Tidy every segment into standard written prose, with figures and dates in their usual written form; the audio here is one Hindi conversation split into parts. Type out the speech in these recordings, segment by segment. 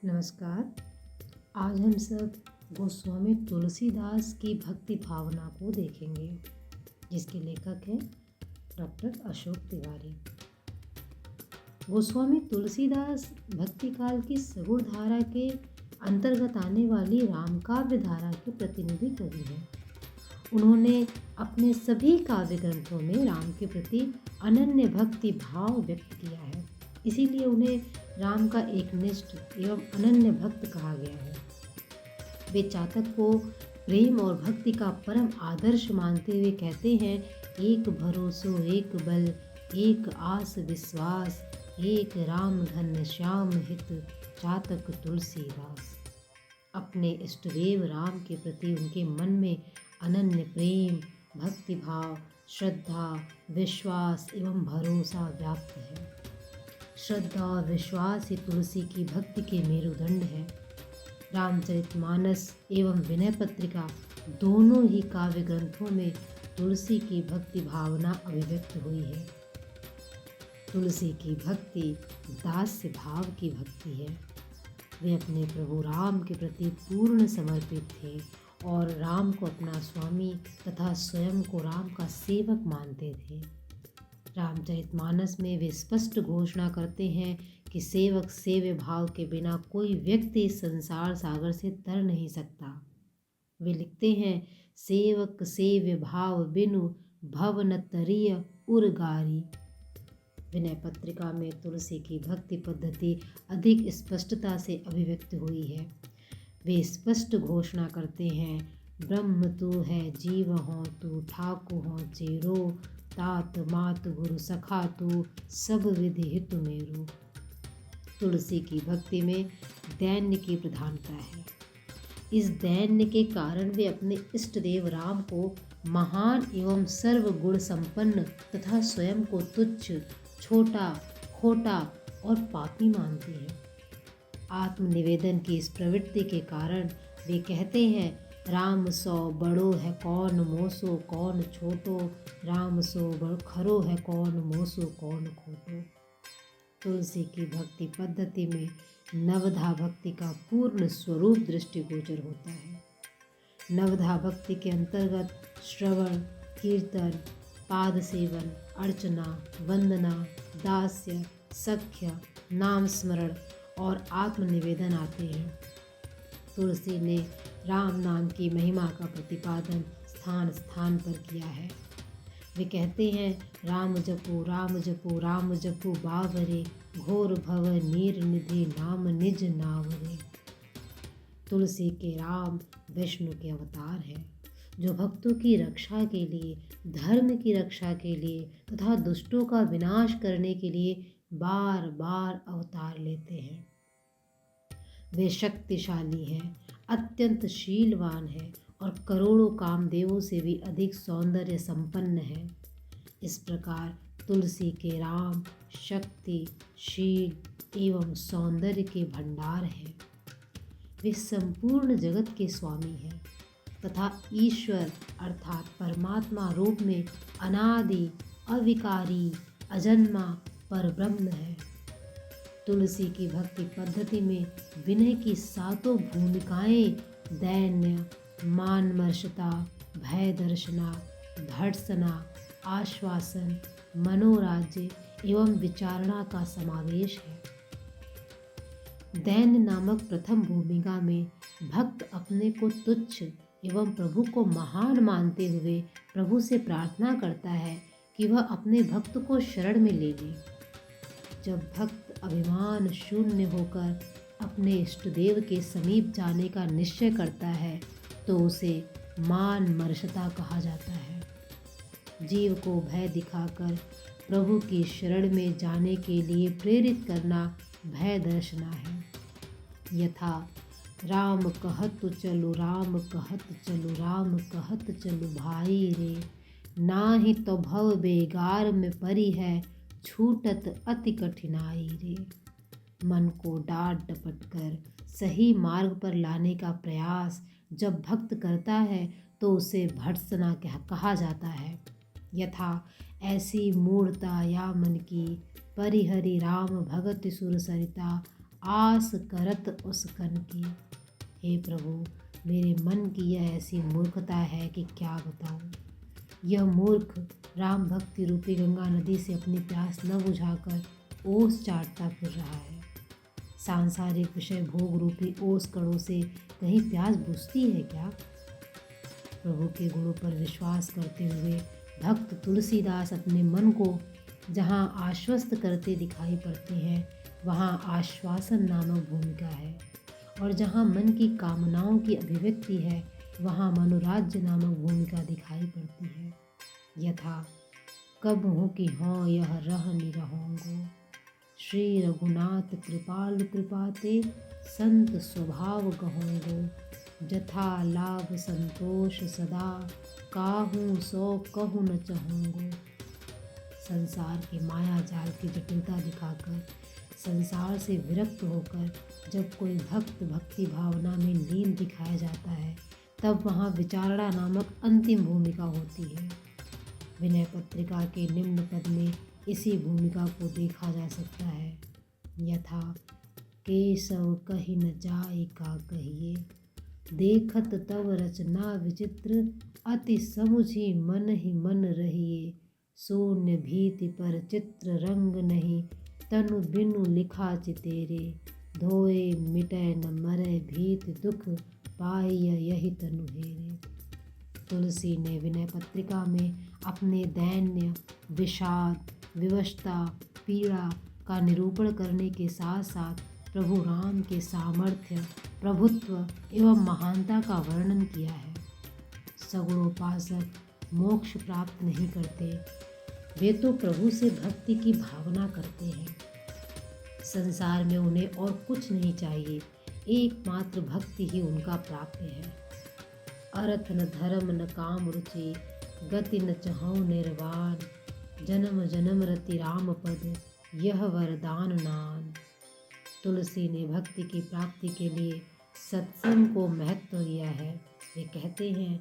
नमस्कार। आज हम सब गोस्वामी तुलसीदास की भक्ति भावना को देखेंगे, जिसके लेखक हैं डॉक्टर अशोक तिवारी। गोस्वामी तुलसीदास भक्ति काल की सगुण धारा के अंतर्गत आने वाली रामकाव्य धारा के प्रतिनिधि कवि हैं। उन्होंने अपने सभी काव्य ग्रंथों में राम के प्रति अनन्य भक्ति भाव व्यक्त किया है। इसीलिए उन्हें राम का एकनिष्ठ एवं अनन्य भक्त कहा गया है। वे चातक को प्रेम और भक्ति का परम आदर्श मानते हुए कहते हैं, एक भरोसो एक बल, एक आस विश्वास, एक राम घन श्याम हित, चातक तुलसीदास। अपने इष्टदेव राम के प्रति उनके मन में अनन्य प्रेम, भक्ति भाव, श्रद्धा, विश्वास एवं भरोसा व्याप्त है। श्रद्धा और विश्वास ही तुलसी की भक्ति के मेरुदंड है। रामचरितमानस एवं विनय पत्रिका दोनों ही काव्य ग्रंथों में तुलसी की भक्ति भावना अभिव्यक्त हुई है। तुलसी की भक्ति दास्य भाव की भक्ति है। वे अपने प्रभु राम के प्रति पूर्ण समर्पित थे और राम को अपना स्वामी तथा स्वयं को राम का सेवक मानते थे। रामचरितमानस में वे स्पष्ट घोषणा करते हैं कि सेवक सेव्य भाव के बिना कोई व्यक्ति इस संसार सागर से तर नहीं सकता। वे लिखते हैं, सेवक सेव्य भाव बिनु भव न तरिय उरगारी। विनय पत्रिका में तुलसी की भक्ति पद्धति अधिक स्पष्टता से अभिव्यक्त हुई है। वे स्पष्ट घोषणा करते हैं, ब्रह्म तू है जीव हों तू, ठाकु हों चेरो, तात मात गुरु सखा तू, सब विधि हित मेरो। तुलसी की भक्ति में दैन्य की प्रधानता है। इस दैन्य के कारण वे अपने इष्टदेव राम को महान एवं सर्वगुण संपन्न तथा स्वयं को तुच्छ, छोटा, खोटा और पापी मानते हैं। आत्मनिवेदन की इस प्रवृत्ति के कारण वे कहते हैं, राम सो बड़ो है कौन मोसो कौन छोटो, राम सो बड़ खरो है कौन मोसो कौन खोटो। तुलसी की भक्ति पद्धति में नवधा भक्ति का पूर्ण स्वरूप दृष्टिगोचर होता है। नवधा भक्ति के अंतर्गत श्रवण, कीर्तन, पाद सेवन, अर्चना, वंदना, दास्य, सख्य, नाम स्मरण और आत्मनिवेदन आते हैं। तुलसी ने राम नाम की महिमा का प्रतिपादन स्थान स्थान पर किया है। वे कहते हैं, राम जपो राम जपो राम जपो बावरे, घोर भव नीर निधि नाम निज नावरे। तुलसी के राम विष्णु के अवतार हैं, जो भक्तों की रक्षा के लिए, धर्म की रक्षा के लिए तथा दुष्टों का विनाश करने के लिए बार बार अवतार लेते हैं। वे शक्तिशाली हैं, अत्यंत शीलवान है और करोड़ों कामदेवों से भी अधिक सौंदर्य संपन्न है। इस प्रकार तुलसी के राम शक्ति, शील एवं सौंदर्य के भंडार हैं। वे संपूर्ण जगत के स्वामी हैं तथा ईश्वर अर्थात परमात्मा रूप में अनादि, अविकारी, अजन्मा परब्रह्म है। तुलसी की भक्ति पद्धति में विनय की सातों भूमिकाएं दैन्य, मानमर्षता, भय दर्शना, भर्त्सना, आश्वासन, मनोराज्य एवं विचारणा का समावेश है। दैन्य नामक प्रथम भूमिका में भक्त अपने को तुच्छ एवं प्रभु को महान मानते हुए प्रभु से प्रार्थना करता है कि वह अपने भक्त को शरण में ले ले। जब भक्त अभिमान शून्य होकर अपने इष्टदेव के समीप जाने का निश्चय करता है तो उसे मान मर्षता कहा जाता है। जीव को भय दिखाकर प्रभु की शरण में जाने के लिए प्रेरित करना भय दर्शना है। यथा राम कहत चलो राम कहत चलो राम कहत चलो भाई रे, नाहि तो भव बेगार में परी है, छूटत अति कठिनाई रे। मन को डांट डपट कर सही मार्ग पर लाने का प्रयास जब भक्त करता है तो उसे भर्त्सना कहा जाता है। यथा ऐसी मूढ़ता या मन की, परिहरि राम भगत सुर सरिता, आस करत उस कन की। हे प्रभु, मेरे मन की यह ऐसी मूर्खता है कि क्या बताऊं। यह मूर्ख राम भक्ति रूपी गंगा नदी से अपनी प्यास न बुझाकर ओस चाटता फिर रहा है। सांसारिक विषय भोग रूपी ओस कणों से कहीं प्यास बुझती है क्या? प्रभु के गुणों पर विश्वास करते हुए भक्त तुलसीदास अपने मन को जहाँ आश्वस्त करते दिखाई पड़ते हैं, वहाँ आश्वासन नामक भूमिका है, और जहाँ मन की कामनाओं की अभिव्यक्ति है, वहाँ मनोराज्य नामक भूमिका दिखाई पड़ती है। यथा कब हूँ कि हों यह रह निरहोंगो, श्री रघुनाथ कृपाल कृपाते संत स्वभाव कहोंगो। जथा लाभ संतोष सदा काहूँ सो कहूँ न चाहूँगो। संसार के माया जाल की जटिलता दिखाकर, संसार से विरक्त होकर जब कोई भक्त भक्ति भावना में लीन दिखाया जाता है, तब वहाँ विचारणा नामक अंतिम भूमिका होती है। विनय पत्रिका के निम्न पद में इसी भूमिका को देखा जा सकता है। यथा केशव कही न जाय का कहिए, देखत तब रचना विचित्र, अति समुझी मन ही मन रहिए। शून्य भीति पर चित्र रंग नहीं, तनु बिनु लिखा चितेरे। धोए मिटै न मरै भीति दुख, पाइय यही तनु हेरे। तुलसी ने विनय पत्रिका में अपने दैन्य, विषाद, विवशता, पीड़ा का निरूपण करने के साथ साथ प्रभु राम के सामर्थ्य, प्रभुत्व एवं महानता का वर्णन किया है। सगुणोपासक मोक्ष प्राप्त नहीं करते, वे तो प्रभु से भक्ति की भावना करते हैं। संसार में उन्हें और कुछ नहीं चाहिए, एकमात्र भक्ति ही उनका प्राप्य है। अर्थ न धर्म न काम रुचि, गति न चहौ निर्वाण। जन्म जन्म रति राम पद, यह वरदान नान। तुलसी ने भक्ति की प्राप्ति के लिए सत्संग को महत्व दिया है। वे कहते हैं,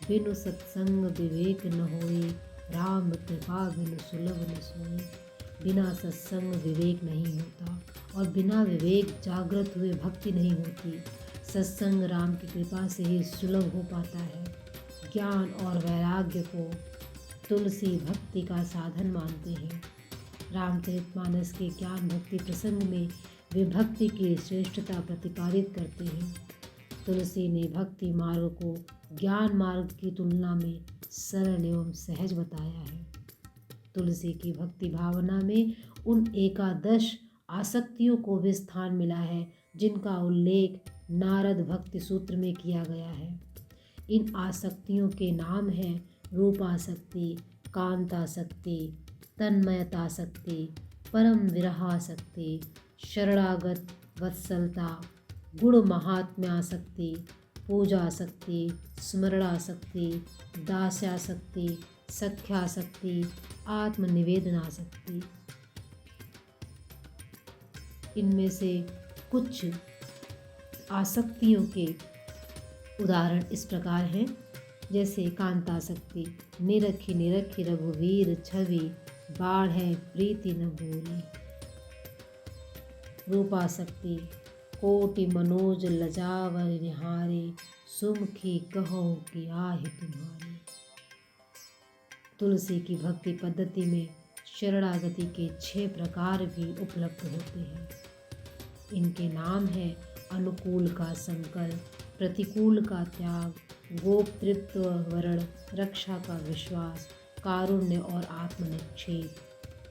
बिनु सत्संग विवेक न होई, राम कृपा बिनु सुलभ न सोई। बिना सत्संग विवेक नहीं होता, और बिना विवेक जागृत हुए भक्ति नहीं होती। सत्संग राम की कृपा से ही सुलभ हो पाता है। ज्ञान और वैराग्य को तुलसी भक्ति का साधन मानते हैं। रामचरितमानस के ज्ञान भक्ति प्रसंग में वे भक्ति की श्रेष्ठता प्रतिपादित करते हैं। तुलसी ने भक्ति मार्ग को ज्ञान मार्ग की तुलना में सरल एवं सहज बताया है। तुलसी की भक्ति भावना में उन एकादश आसक्तियों को भी स्थान मिला है, जिनका उल्लेख नारद भक्ति सूत्र में किया गया है। इन आसक्तियों के नाम हैं रूपासक्ति, कांतासक्ति, तन्मयतासक्ति, परम विरहासक्ति, शरणागत वत्सलता, गुण महात्म्यासक्ति, पूजासक्ति, स्मरणासक्ति, दास्यासक्ति, सख्यासक्ति, आत्मनिवेदनासक्ति। इनमें से कुछ आसक्तियों के उदाहरण इस प्रकार हैं, जैसे कांतासक्ति, निरखी निरखी रघुवीर छवि, बाढ़ है प्रीति न बोली। रूपासक्ति, कोटि मनोज लजावर निहारे, सुमुखी कहो कि आहि तुम्हारी। तुलसी की भक्ति पद्धति में शरणागति के 6 प्रकार भी उपलब्ध होते हैं। इनके नाम हैं अनुकूल का संकल्प, प्रतिकूल का त्याग, गोपतृत्व वरण, रक्षा का विश्वास, कारुण्य और आत्मनिक्षेप।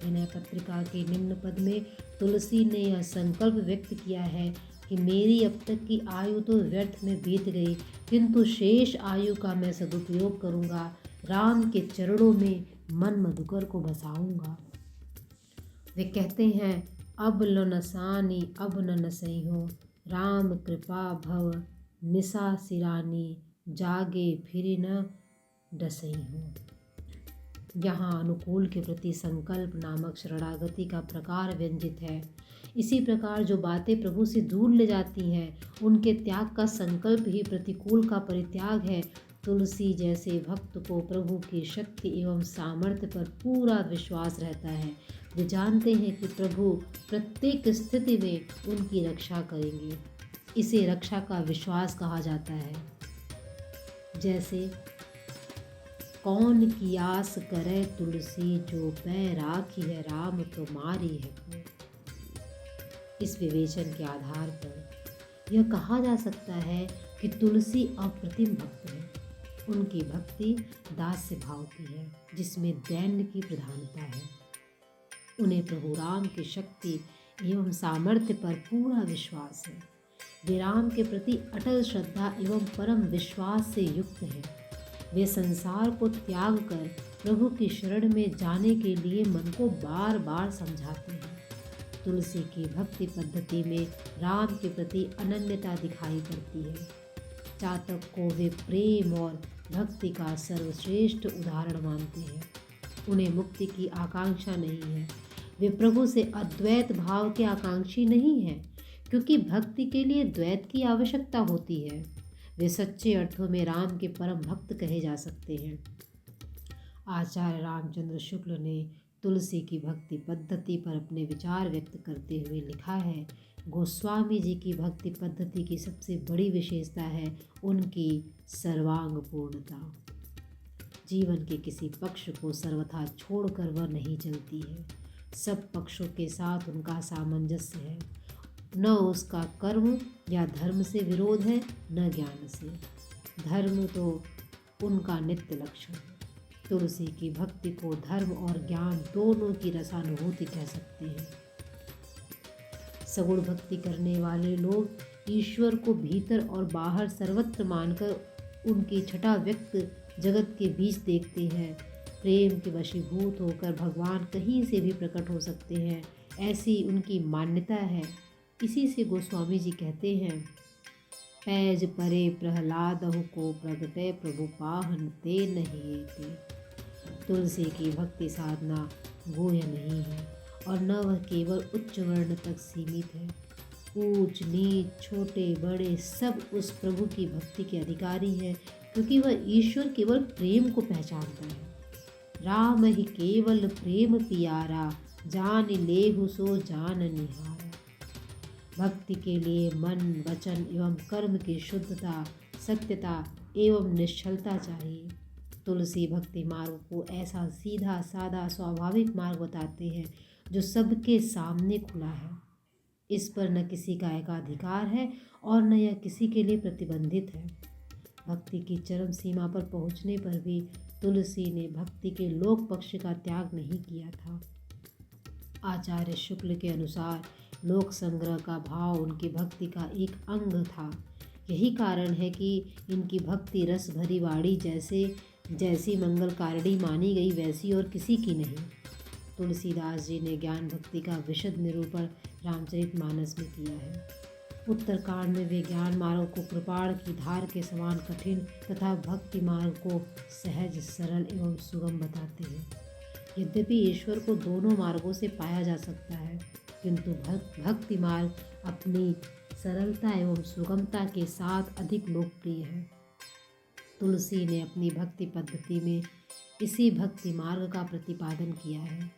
विनय पत्रिका के निम्न पद में तुलसी ने यह संकल्प व्यक्त किया है कि मेरी अब तक की आयु तो व्यर्थ में बीत गई, किंतु शेष आयु का मैं सदुपयोग करूँगा, राम के चरणों में मन मधुकर को बसाऊँगा। वे कहते हैं, अब ल नसानी अब न नसई हो, राम कृपा भव निशा सिरानी, जागे फिर न डसई हो। यहाँ अनुकूल के प्रति संकल्प नामक शरणागति का प्रकार व्यंजित है। इसी प्रकार जो बातें प्रभु से दूर ले जाती हैं, उनके त्याग का संकल्प ही प्रतिकूल का परित्याग है। तुलसी जैसे भक्त को प्रभु की शक्ति एवं सामर्थ्य पर पूरा विश्वास रहता है। वे जानते हैं कि प्रभु प्रत्येक स्थिति में उनकी रक्षा करेंगे। इसे रक्षा का विश्वास कहा जाता है। जैसे कौन की आस करे तुलसी, जो पै राखी है राम तुम्हारी है को। इस विवेचन के आधार पर यह कहा जा सकता है कि तुलसी अप्रतिम भक्त है। उनकी भक्ति दास्य भाव की है, जिसमें दैन्य की प्रधानता है। उन्हें प्रभु राम की शक्ति एवं सामर्थ्य पर पूरा विश्वास है। वे राम के प्रति अटल श्रद्धा एवं परम विश्वास से युक्त हैं। वे संसार को त्याग कर प्रभु की शरण में जाने के लिए मन को बार बार समझाते हैं। तुलसी की भक्ति पद्धति में राम के प्रति अनन्यता दिखाई पड़ती है। चातक को वे प्रेम और भक्ति का सर्वश्रेष्ठ उदाहरण मानते हैं। उन्हें मुक्ति की आकांक्षा नहीं है। वे प्रभु से अद्वैत भाव के आकांक्षी नहीं हैं, क्योंकि भक्ति के लिए द्वैत की आवश्यकता होती है। वे सच्चे अर्थों में राम के परम भक्त कहे जा सकते हैं। आचार्य रामचंद्र शुक्ल ने तुलसी की भक्ति पद्धति पर अपने विचार व्यक्त करते हुए लिखा है, गोस्वामी जी की भक्ति पद्धति की सबसे बड़ी विशेषता है उनकी सर्वांग पूर्णता। जीवन के किसी पक्ष को सर्वथा छोड़कर वह नहीं चलती है। सब पक्षों के साथ उनका सामंजस्य है। न उसका कर्म या धर्म से विरोध है, न ज्ञान से। धर्म तो उनका नित्य लक्षण है। तुलसी की भक्ति को धर्म और ज्ञान दोनों की रसानुभूति कह सकते हैं। सगुण भक्ति करने वाले लोग ईश्वर को भीतर और बाहर सर्वत्र मानकर उनकी छटा व्यक्त जगत के बीच देखते हैं। प्रेम के वशीभूत होकर भगवान कहीं से भी प्रकट हो सकते हैं, ऐसी उनकी मान्यता है। इसी से गोस्वामी जी कहते हैं, पैज परे प्रहलादहु को प्रगटे प्रभु पाहन ते नहीं ते। तुलसी की भक्ति साधना गोय नहीं है और न वह केवल उच्च वर्ण तक सीमित है। ऊंच नीच छोटे बड़े सब उस प्रभु की भक्ति के अधिकारी हैं, क्योंकि वह ईश्वर केवल प्रेम को पहचानता है। राम ही केवल प्रेम पियारा, जान लेहु सो जान निहारा। भक्ति के लिए मन वचन एवं कर्म की शुद्धता, सत्यता एवं निश्चलता चाहिए। तुलसी भक्ति मार्ग को ऐसा सीधा साधा स्वाभाविक मार्ग बताते हैं जो सबके सामने खुला है। इस पर न किसी का एकाधिकार है और न यह किसी के लिए प्रतिबंधित है। भक्ति की चरम सीमा पर पहुंचने पर भी तुलसी ने भक्ति के लोक पक्ष का त्याग नहीं किया था। आचार्य शुक्ल के अनुसार लोक संग्रह का भाव उनकी भक्ति का एक अंग था। यही कारण है कि इनकी भक्ति रस भरी वाणी जैसी मंगलकारिणी मानी गई, वैसी और किसी की नहीं। तुलसीदास जी ने ज्ञान भक्ति का विशद निरूपण रामचरितमानस में किया है। उत्तरकांड में वे ज्ञान मार्ग को कृपाण की धार के समान कठिन तथा भक्ति मार्ग को सहज सरल एवं सुगम बताते हैं। यद्यपि ईश्वर को दोनों मार्गों से पाया जा सकता है, किंतु भक्ति मार्ग अपनी सरलता एवं सुगमता के साथ अधिक लोकप्रिय है। तुलसी ने अपनी भक्ति पद्धति में इसी भक्ति मार्ग का प्रतिपादन किया है।